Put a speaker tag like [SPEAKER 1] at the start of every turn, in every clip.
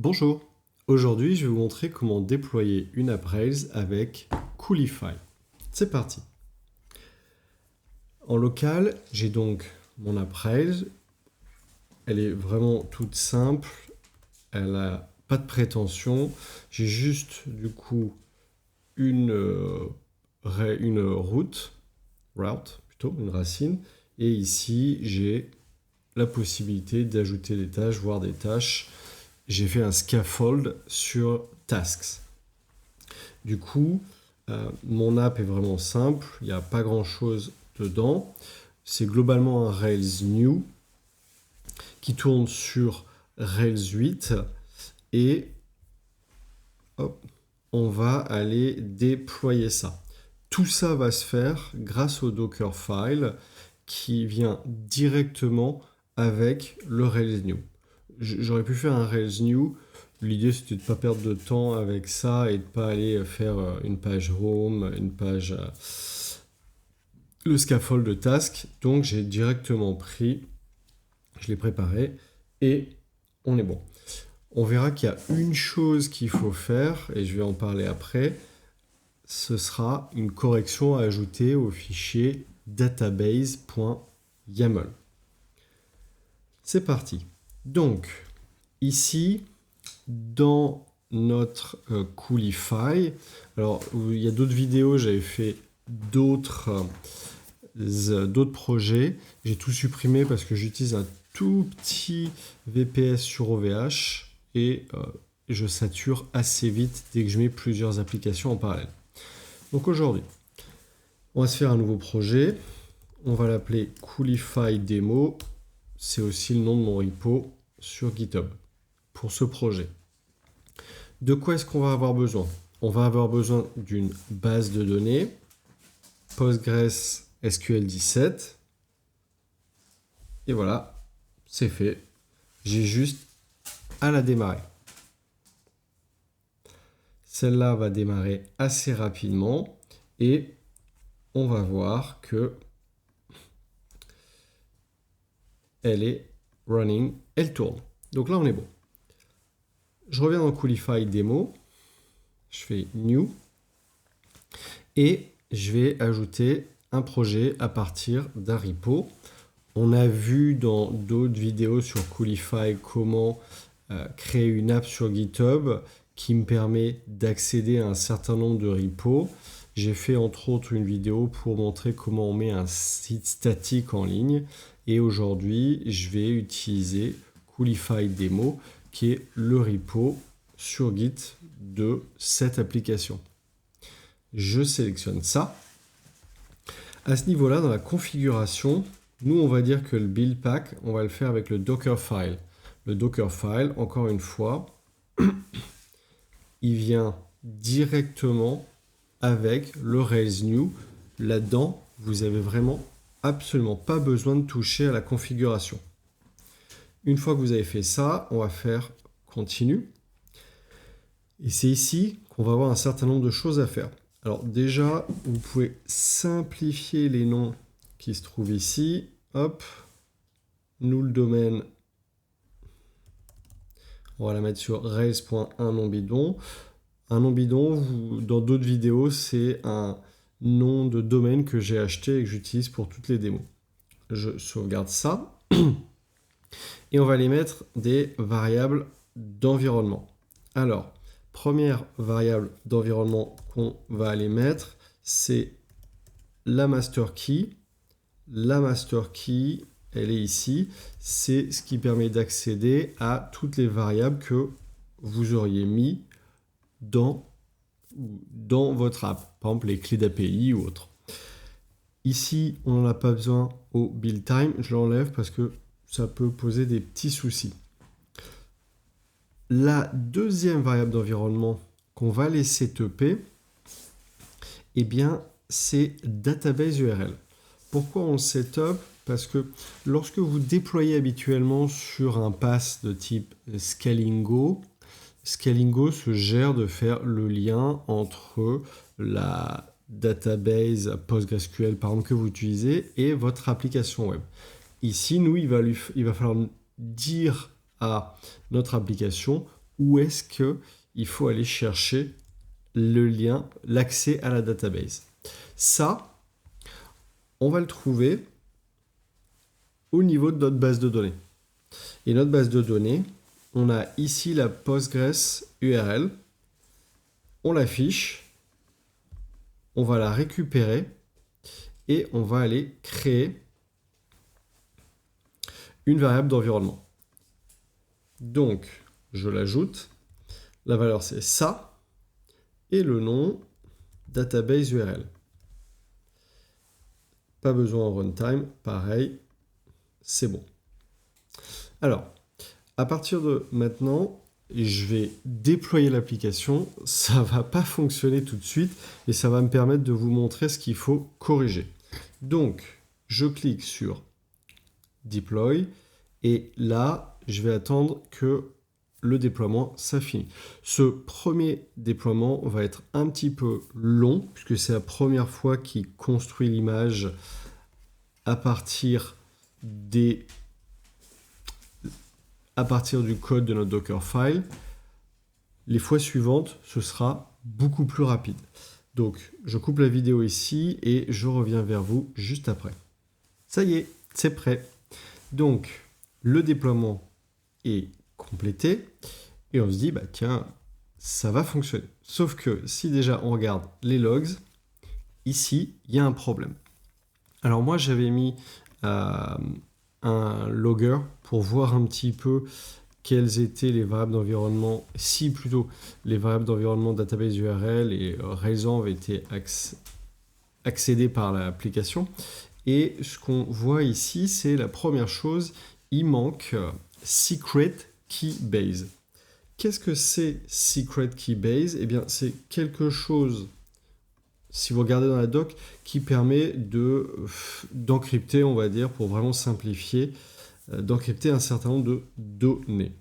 [SPEAKER 1] Bonjour, aujourd'hui je vais vous montrer comment déployer une app Rails avec Coolify. C'est parti. En local, j'ai donc mon app Rails. Elle est vraiment toute simple, elle n'a pas de prétention. J'ai juste du coup une route plutôt, une racine. Et ici, j'ai la possibilité d'ajouter des tâches, voire des tâches. J'ai fait un scaffold sur Tasks. Du coup, mon app est vraiment simple, il n'y a pas grand-chose dedans. C'est globalement un Rails New qui tourne sur Rails 8 et hop, on va aller déployer ça. Tout ça va se faire grâce au Dockerfile qui vient directement avec le Rails New. J'aurais pu faire un Rails New. L'idée, c'était de ne pas perdre de temps avec ça et de ne pas aller faire une page home, une page le scaffold de task. Donc, j'ai directement pris, je l'ai préparé et on est bon. On verra qu'il y a une chose qu'il faut faire et je vais en parler après. Ce sera une correction à ajouter au fichier database.yaml. C'est parti. Donc, ici, dans notre Coolify, alors il y a d'autres vidéos, j'avais fait d'autres projets. J'ai tout supprimé parce que j'utilise un tout petit VPS sur OVH et je sature assez vite dès que je mets plusieurs applications en parallèle. Donc aujourd'hui, on va se faire un nouveau projet. On va l'appeler Coolify Demo. C'est aussi le nom de mon repo sur GitHub pour ce projet. De quoi est-ce qu'on va avoir besoin? On va avoir besoin d'une base de données, Postgres SQL 17. Et voilà, c'est fait. J'ai juste à la démarrer. Celle-là va démarrer assez rapidement et on va voir que elle est running, elle tourne. Donc là, on est bon. Je reviens dans Coolify Demo, je fais New et je vais ajouter un projet à partir d'un repo. On a vu dans d'autres vidéos sur Coolify comment créer une app sur GitHub qui me permet d'accéder à un certain nombre de repos. J'ai fait entre autres une vidéo pour montrer comment on met un site statique en ligne. Et aujourd'hui, je vais utiliser Coolify Demo, qui est le repo sur Git de cette application. Je sélectionne ça. À ce niveau-là, dans la configuration, nous, on va dire que le build pack, on va le faire avec le Dockerfile. Le Dockerfile, encore une fois, il vient directement avec le Rails New. Là-dedans, vous avez vraiment absolument pas besoin de toucher à la configuration. Une fois que vous avez fait ça, on va faire Continue. Et c'est ici qu'on va avoir un certain nombre de choses à faire. Alors déjà, vous pouvez simplifier les noms qui se trouvent ici. Hop, nous le domaine, on va la mettre sur rails.1 nom bidon. Un nom bidon, dans d'autres vidéos, c'est un nom de domaine que j'ai acheté et que j'utilise pour toutes les démos. Je sauvegarde ça. Et on va aller mettre des variables d'environnement. Alors, première variable d'environnement qu'on va aller mettre, c'est la master key. La master key, elle est ici. C'est ce qui permet d'accéder à toutes les variables que vous auriez mis dans votre app. Par exemple, les clés d'API ou autres. Ici, on n'en a pas besoin au build time. Je l'enlève parce que ça peut poser des petits soucis. La deuxième variable d'environnement qu'on va laisser setuper, eh bien, c'est database URL. Pourquoi on le setup? Parce que lorsque vous déployez habituellement sur un pass de type Scalingo, Scalingo se gère de faire le lien entre la database PostgreSQL par exemple que vous utilisez et votre application web. Ici, nous, il va falloir dire à notre application où est-ce qu'il faut aller chercher le lien, l'accès à la database. Ça, on va le trouver au niveau de notre base de données. Et notre base de données, on a ici la Postgres URL. On l'affiche, on va la récupérer et on va aller créer une variable d'environnement. Donc, je l'ajoute. La valeur, c'est ça. Et le nom, database URL. Pas besoin en runtime, pareil, c'est bon. Alors, à partir de maintenant, je vais déployer l'application. Ça ne va pas fonctionner tout de suite et ça va me permettre de vous montrer ce qu'il faut corriger. Donc, je clique sur Deploy et là, je vais attendre que le déploiement, ça finit. Ce premier déploiement va être un petit peu long puisque c'est la première fois qu'il construit l'image à partir du code de notre Dockerfile. Les fois suivantes, ce sera beaucoup plus rapide. Donc, je coupe la vidéo ici et je reviens vers vous juste après. Ça y est, c'est prêt. Donc, le déploiement est complété et on se dit, bah tiens, ça va fonctionner. Sauf que si déjà on regarde les logs, ici, il y a un problème. Alors moi, j'avais mis un logger pour voir un petit peu quelles étaient les variables d'environnement, si plutôt les variables d'environnement database URL et raison avaient été accédées par l'application. Et ce qu'on voit ici, c'est la première chose, il manque Secret Key Base. Qu'est-ce que c'est Secret Key Base? Eh bien, c'est quelque chose, si vous regardez dans la doc, qui permet d'encrypter, on va dire, pour vraiment simplifier, d'encrypter un certain nombre de données.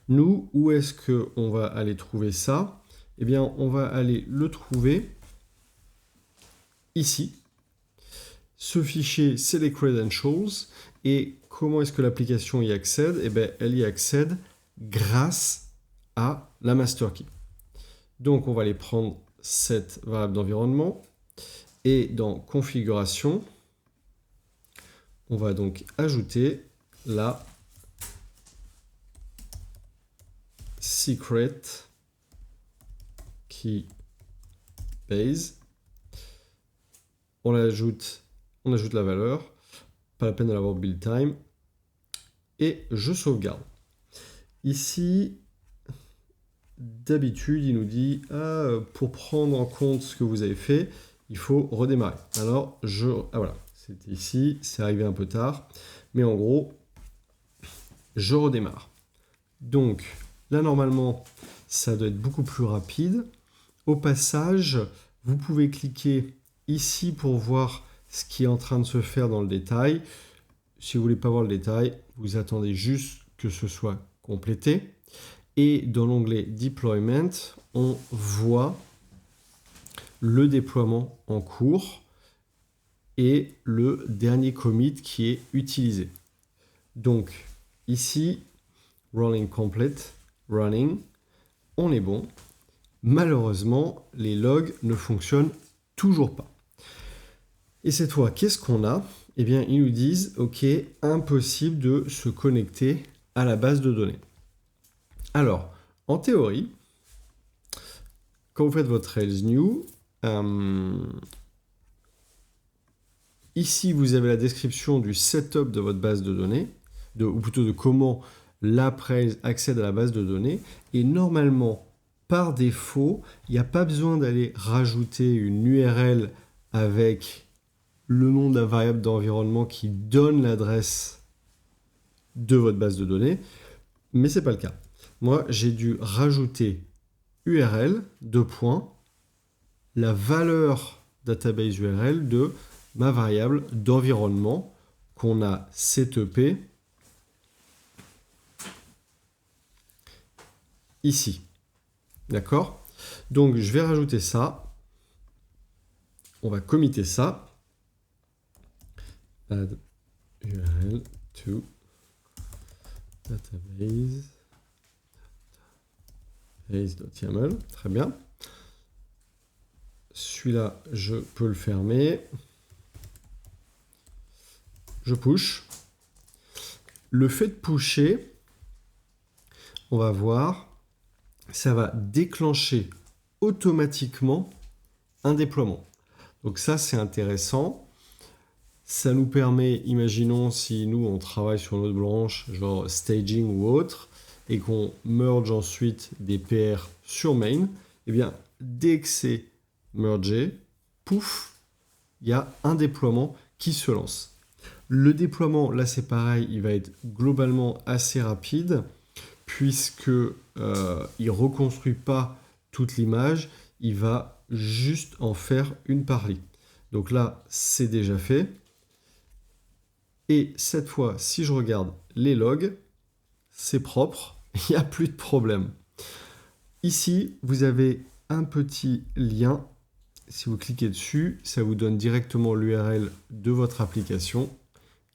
[SPEAKER 1] Nous, où est-ce qu'on va aller trouver ça? Eh bien, on va aller le trouver ici. Ce fichier, c'est les credentials. Et comment est-ce que l'application y accède? Eh bien, elle y accède grâce à la master key. Donc, on va aller prendre cette variable d'environnement. Et dans configuration, on va donc ajouter la secret key base. On ajoute la valeur, pas la peine de l'avoir build time, et je sauvegarde. Ici, d'habitude, il nous dit pour prendre en compte ce que vous avez fait, il faut redémarrer. Alors, voilà, c'était ici, c'est arrivé un peu tard, mais en gros, je redémarre. Donc, là, normalement, ça doit être beaucoup plus rapide. Au passage, vous pouvez cliquer ici pour voir ce qui est en train de se faire dans le détail. Si vous ne voulez pas voir le détail, vous attendez juste que ce soit complété. Et dans l'onglet Deployment, on voit le déploiement en cours et le dernier commit qui est utilisé. Donc, ici, Rolling Complete, Running, on est bon. Malheureusement, les logs ne fonctionnent toujours pas. Et cette fois, qu'est-ce qu'on a? Eh bien, ils nous disent, OK, impossible de se connecter à la base de données. Alors, en théorie, quand vous faites votre else new, ici, vous avez la description du setup de votre base de données, ou plutôt de comment l'Appraise accède à la base de données. Et normalement, par défaut, il n'y a pas besoin d'aller rajouter une URL avec le nom de la variable d'environnement qui donne l'adresse de votre base de données, mais ce n'est pas le cas. Moi, j'ai dû rajouter URL, la valeur database URL de ma variable d'environnement qu'on a setupée ici. D'accord? Donc, je vais rajouter ça. On va committer ça. Add URL to database ace.yaml, très bien. Celui-là, je peux le fermer. Je push. Le fait de pusher, on va voir, ça va déclencher automatiquement un déploiement. Donc ça, c'est intéressant. Ça nous permet, imaginons si nous, on travaille sur notre branche, genre staging ou autre, et qu'on merge ensuite des PR sur main, eh bien, dès que c'est mergé, pouf, il y a un déploiement qui se lance. Le déploiement, là, c'est pareil, il va être globalement assez rapide, puisque il reconstruit pas toute l'image, il va juste en faire une partie. Donc là, c'est déjà fait. Et cette fois, si je regarde les logs, c'est propre, il n'y a plus de problème. Ici, vous avez un petit lien. Si vous cliquez dessus, ça vous donne directement l'URL de votre application.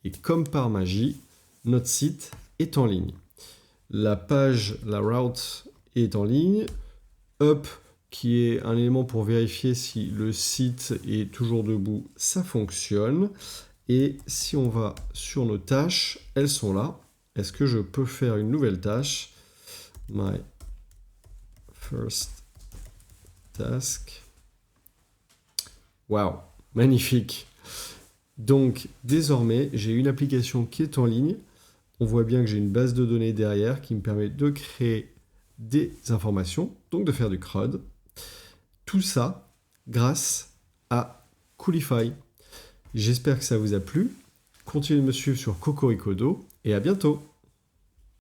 [SPEAKER 1] Et comme par magie, notre site est en ligne. La page, la route est en ligne. Up, qui est un élément pour vérifier si le site est toujours debout, ça fonctionne. Et si on va sur nos tâches, elles sont là. Est-ce que je peux faire une nouvelle tâche? My first task. Waouh, magnifique. Donc, désormais, j'ai une application qui est en ligne. On voit bien que j'ai une base de données derrière qui me permet de créer des informations, donc de faire du CRUD. Tout ça grâce à Coolify. J'espère que ça vous a plu. Continuez de me suivre sur Cocoricodo et à bientôt.